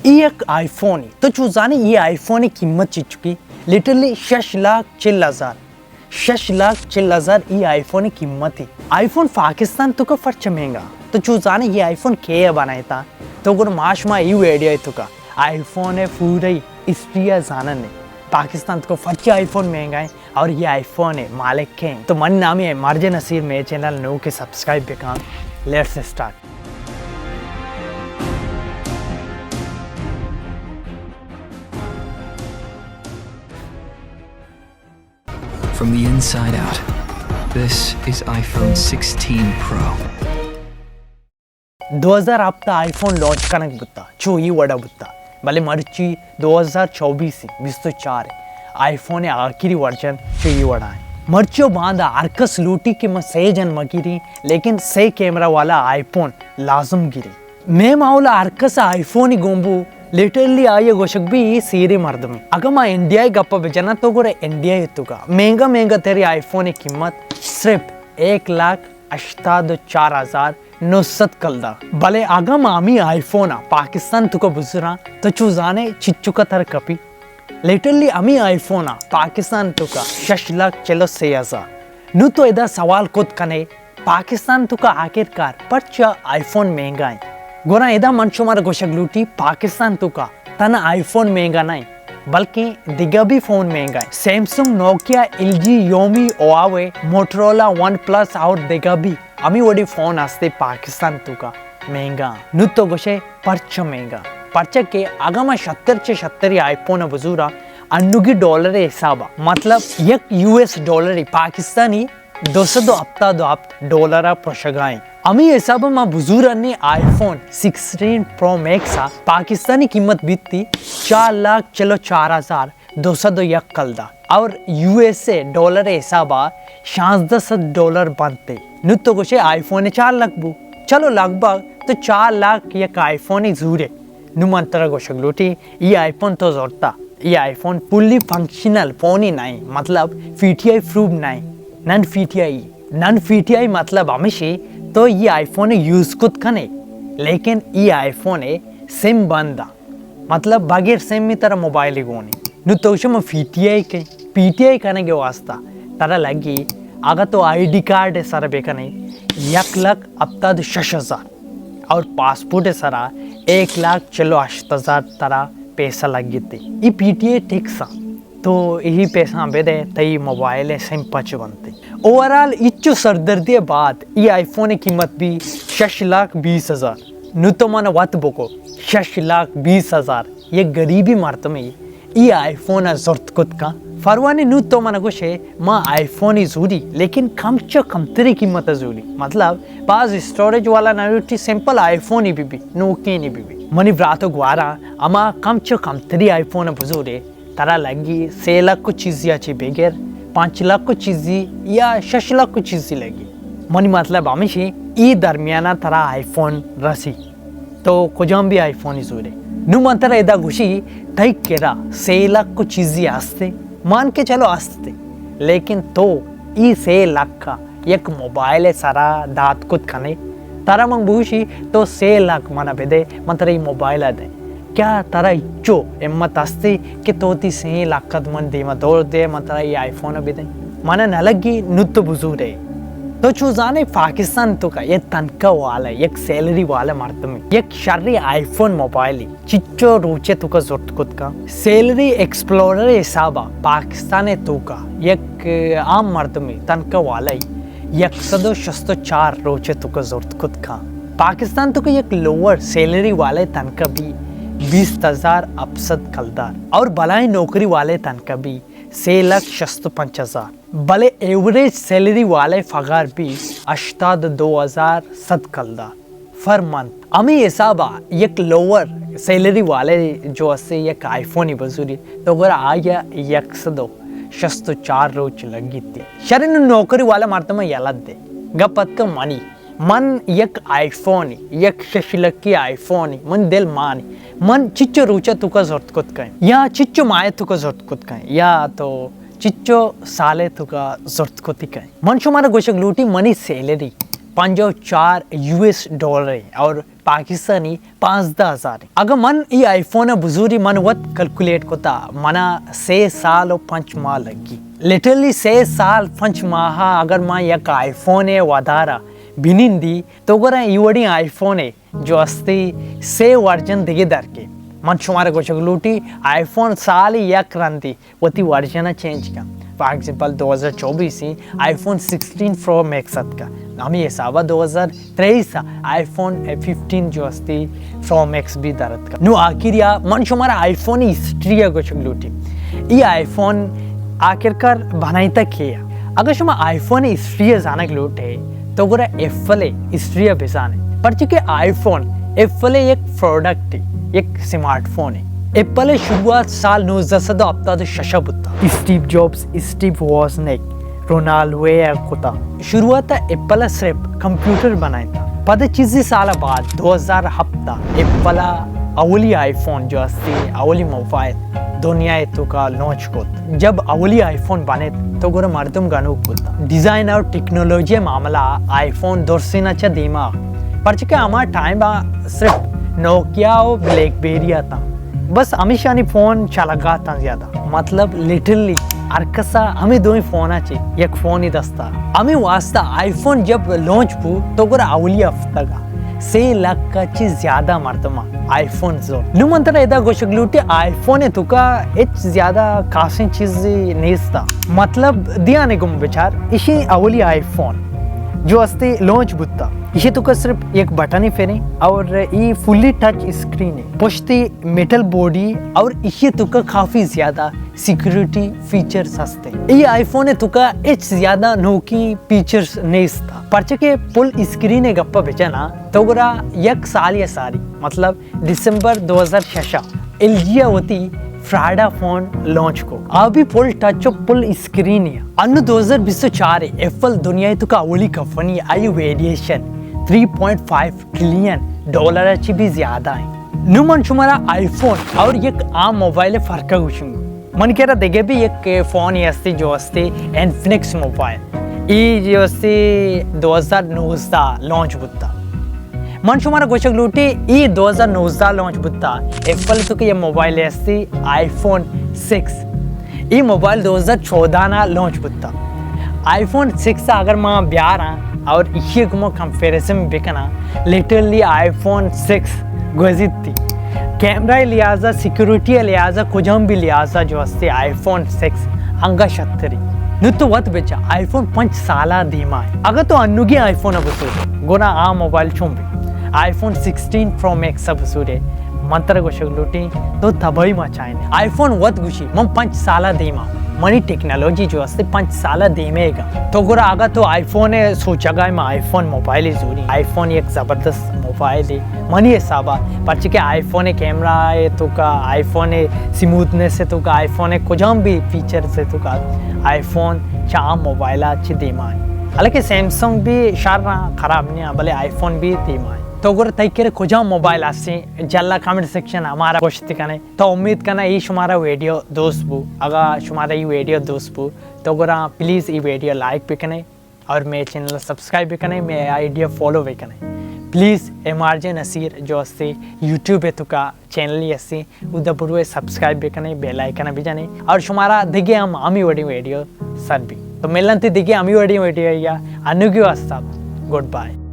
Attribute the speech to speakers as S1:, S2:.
S1: ये एक आईफोन है तो चूजाने ये आईफोन की कीमत ची चुकी लिटरली 6,40,000 ये आईफोन की कीमत है। आईफोन पाकिस्तान तो का फर्च महंगा तो चूजाने ये आईफोन के बनाया था तो गुर माश मा यू आइडिया तो का आईफोन है पूरे हिस्ट्री जानन ने पाकिस्तान को फर्च आईफोन महंगा है और ये आईफोन है मालिक के तो मन नाम है मर्ज नसीर मेरे चैनल नो के सब्सक्राइब पे काम let's start.
S2: From the inside out, this is iPhone 16 Pro.
S1: 2000 हफ्ता आईफोन लॉन्च कनक बुत्ता चो ये वड़ा बुत्ता भले मर्ची 2024 24 आईफोन है आखिरी वर्जन चो ये वड़ा है मर्चियो बांधा आर्कस लूटी के मैं सही जन्म गिरी लेकिन सही कैमरा वाला आईफोन लाजम गिरी मैं माउला आर्कस आईफोन ही गोंबू लिटरली आये गोशक भी सीरे मर्द में अगर मैं इंडिया ही गप्पा बेचना तो गोरे इंडिया ही तुका महंगा तेरी आईफोन की कीमत सिर्फ 1,84,900 कलदा भले अगर मामी आईफोन पाकिस्तान तुका बुजरा तो चूजाने चिच्चुका तर कपी लिटरली अमी आईफोन पाकिस्तान तुका 6,46,000 नु तो इधर सवाल खुद कने पाकिस्तान तुका आखिरकार परचा आईफोन महंगा है गोरा इदा मंशो मार गोशक लूटी पाकिस्तान तुका तना आईफोन महंगा नहीं बल्कि दिगा भी फोन महंगा है सैमसंग नोकिया एलजी योमी ओआवे मोटरोला वन प्लस और दिगा भी अमी वोडी फोन आस्ते पाकिस्तान तुका महंगा नु तो गोशे परच महंगा परच के आगमा 70 आईफोन बजूरा अन्नुगी डॉलर हिसाबा मतलब एक यूएस डॉलर पाकिस्तानी 200 हफ्ता डॉलर प्रशगाएं अमी हिसाब में बुजुर्ग ने आईफोन 16 प्रो मैक्स पाकिस्तानी कीमत बीतती 4,04,201 कलदा और यूएसए डॉलर हिसाब $60 बनते नु तो कुछ आईफोन 4 लाख बू चलो लगभग तो 4 लाख एक आईफोन ही जूरे नु मंत्र गोशक लूटी ये आईफोन तो जोड़ता ये आईफोन फुल्ली फंक्शनल फोन ही नहीं मतलब फीटीआई प्रूफ नहीं नन फीटीआई मतलब हमेशा तो ये आईफोन यूज खुद कने लेकिन ये आईफोन सिम बंदा मतलब बगैर सिम में तरह मोबाइल गोनी नु तो मैं पीटीआई करने के वास्ता तरह लगी अगर तो आईडी कार्ड है सर बेकने 1,06,000 और पासपोर्ट है सरा 1,08,000 तरह पैसा लगी थी ये पीटीआई टैक्स तो यही पैसा बेदे तई मोबाइल सिम पच बनते ओवरऑल इच्चु सरदर्दी बाद ये आईफोन की कीमत भी 6,20,000 नु तो मन वत बोको 6,20,000 ये गरीबी मर्द में ये आईफोन जरूरत कुछ का फरवानी नु तो मन कुछ माँ आईफोन ही जूरी लेकिन कम से कम तेरी कीमत जूरी मतलब बाज स्टोरेज वाला ना सिंपल आईफोन ही भी नोकी नहीं भी मनी ब्रातो ग्वारा अमा कम से कम तेरी आईफोन बुजूरे तरह लगी 6 लाख को चीज़ अच्छी बगैर 5 लाख को चीज़ या 6 लाख को चीज़ लगी मनी मतलब हमेशा ये दरमियाना तरह आईफोन रसी तो कुजाम भी आईफोन ही जोरे नु मंत्र इदा खुशी तय केरा 6 लाख को चीज़ आस्ते मान के चलो आस्ते लेकिन तो ये 6 लाख का एक मोबाइल है सारा दात कुछ खाने तारा मंग बुशी तो 6 लाख मना बेदे मंत्र ये मोबाइल आदे क्या तारा इच्चो एम्मत आस्ते कि तोती 6 लाख मन दीमा दौड़ दे मतलब ये आईफोन भी दे मन न लगी नुत बुजुर्ग है तो चूजाने पाकिस्तान तो का ये तनका वाला एक सैलरी वाला मर्द में एक शर्री आईफोन मोबाइल चिच्चो रोचे तो का जोट खुद का सैलरी एक्सप्लोरर हिसाबा पाकिस्तान तो का एक आम मर्द में तनका वाला 164 रोचे तो का जोट खुद का पाकिस्तान तो का एक लोअर सैलरी वाले तनका भी 20,000 अफसद कलदार और भलाई नौकरी वाले तनका भी 6,65,000 भले एवरेज सैलरी वाले फगार भी 82,000 कलदार फर मंथ अमी हिसाबा एक लोअर सैलरी वाले जो असे एक आईफोन ही बजूरी तो अगर आया 164 रोज लगी थी शरण नौकरी वाला मर्द में यलद दे गपत का मनी मन एक आईफोन एक शशिलकी आईफोन मन दिल मानी मन चिच्चो रुचा तुका जरूरत कुछ कहें या चिच्चो माये तुका जरूरत कुछ कहें या तो चिच्चो साले तुका जरूरत कुछ कहें मन शुमारा गोशक लूटी मनी सैलरी 54 US डॉलर है और पाकिस्तानी 15,000 है। अगर मन ये आईफोन बुजूरी मन वत कैलकुलेट कोता मना 6 साल और 5 माह लगी लिटरली 6 साल 5 माह अगर मैं एक आईफोन है वादारा बिनिंदी तो अगर इवड़ी आईफोन है जो अस्ति से वर्जन दिगे दर के मन शुमारे को चगलूटी आईफोन साल एक रंदी वती वर्जन चेंज का for example 2024 iPhone 16 Pro max का हमें हिसाब 2023 आईफोन 15 जो अस्ति प्रो मैक्स भी दरत का नु आखिर या मन शुमारा आईफोन हिस्ट्री को चगलूटी ये आईफोन आखिरकार बनाई तक है अगर शुमा आईफोन हिस्ट्री जाने के लूटे तो गोरा एप्पल हिस्ट्री बेजाने पर चूंकि आईफोन एप्पल एक प्रोडक्ट है एक स्मार्टफोन है एप्पल शुरुआत साल 1976 बुत्ता Steve Jobs Steve Wozniak Ronald Wayne कोता शुरुआत एप्पल सिर्फ कंप्यूटर बनाया था पद चीज़ी साल बाद 2000 हफ्ता एप्पल अवली आईफोन जो अस्ति अवली मोबाइल दुनिया तो का लॉन्च कोत जब अवली आईफोन बने तो गोरा मर्दम गानू कोता डिजाइन और टेक्नोलॉजी मामला आईफोन दोरसीना चा दिमाग पर चुके हमारा टाइम सिर्फ नोकिया और ब्लैकबेरी था बस हमेशा नहीं फोन चलगा था ज्यादा मतलब लिटरली अरकसा हमें दो ही फोन चाहिए एक फोन ही दस्ता हमें वास्ता आईफोन जब लॉन्च पू तो गोरा अवली हफ्ता का 6 लाख का चीज ज्यादा मर्दमा आईफोन जो नुमंतर इधर गोशगलूटी आईफोन है तुका इच ज्यादा खासी चीज नहीं था मतलब दिया ने गुम बेचार इसी अवली आईफोन जो अस्ते लॉन्च बुत्ता इसे तो सिर्फ एक बटन ही फेरे और ये फुल्ली टच स्क्रीन है पुश्ती मेटल बॉडी और इसे तो काफी ज्यादा सिक्योरिटी फीचर्स हस्ते ये आईफोन है तो इच ज्यादा नोकी फीचर्स नहीं था परचे के पुल स्क्रीन है गप्पा बेचना तो गोरा एक साल या सारी मतलब दिसंबर 2006 एलजी होती फ्राडा फोन लॉन्च को अभी फुल टच फुल स्क्रीन है अन्न 2024 एप्पल दुनिया तो का अवली कंपनी आई वेरिएशन 3.5 ट्रिलियन डॉलर ची भी ज्यादा है नुमन शुमारा आईफोन और एक आम मोबाइल फर्क मन कह रहा देखे भी एक फोन ये जो अस्ते इन्फिनिक्स मोबाइल ये जो अस्ते 2019 लॉन्च बुत्ता मन शुमारा गोशक लूटी ये 2019 लॉन्च बुत्ता एप्पल तो ये मोबाइल है आईफोन 6 ये मोबाइल 2014 ना लॉन्च बुत्ता आईफोन 6 अगर मैं ब्यार और इसे को कंपैरिजन बेकना लिटरली आईफोन 6 गजित थी कैमरा लिहाजा सिक्योरिटी लिहाजा कुछ भी लिहाजा जो अस्ते आईफोन 6 हंगा शतरी नुत्तो वत बेचा आईफोन 5 साला धीमा है अगर तो अन्नुगी आईफोन अब गोना आ मोबाइल चुंबी आईफोन 16 प्रो मैक्स सब सूरे मंत्र को शगलूटी तो तबाही मचाएंगे आईफोन वत गुशी मम 5 साला धीमा मनी टेक्नोलॉजी जो अस्ते 5 साला धीमेगा तो गोरा आगा तो आईफोन है सोचगा मैं आईफोन मोबाइल ही जोरी आईफोन एक जबरदस्त मोबाइल है मनी हिसाबा पर के आईफोन है कैमरा है तो का आईफोन है स्मूथनेस है तो का आईफोन है कुछ भी फीचर से तो का आईफोन चाम मोबाइल अच्छी धीमा है हालांकि सैमसंग भी शार खराब नहीं है भले आईफोन भी धीमा है तो अगर तैकेरे खुजा मोबाइल आसी जल्ला कमेंट सेक्शन हमारा कोशिश कने तो उम्मीद करना ये शुमारा वीडियो दोस्त बु अगर शुमारा ये वीडियो दोस्त बु तो अगर प्लीज़ ये वीडियो लाइक भी कने और मेरे चैनल सब्सक्राइब भी कने मेरे आइडिया फॉलो भी कने प्लीज़ एमआरजे नसीर जो अस्सी यूट्यूब है तो का चैनल ही अस्सी उधर पूरे सब्सक्राइब भी कने बेल आइकन भी जाने और शुमारा दिखे हम आमी वडी वीडियो सर भी तो मिलते दिखे आमी वडी वीडियो या अनुगी वास्ता गुड बाय।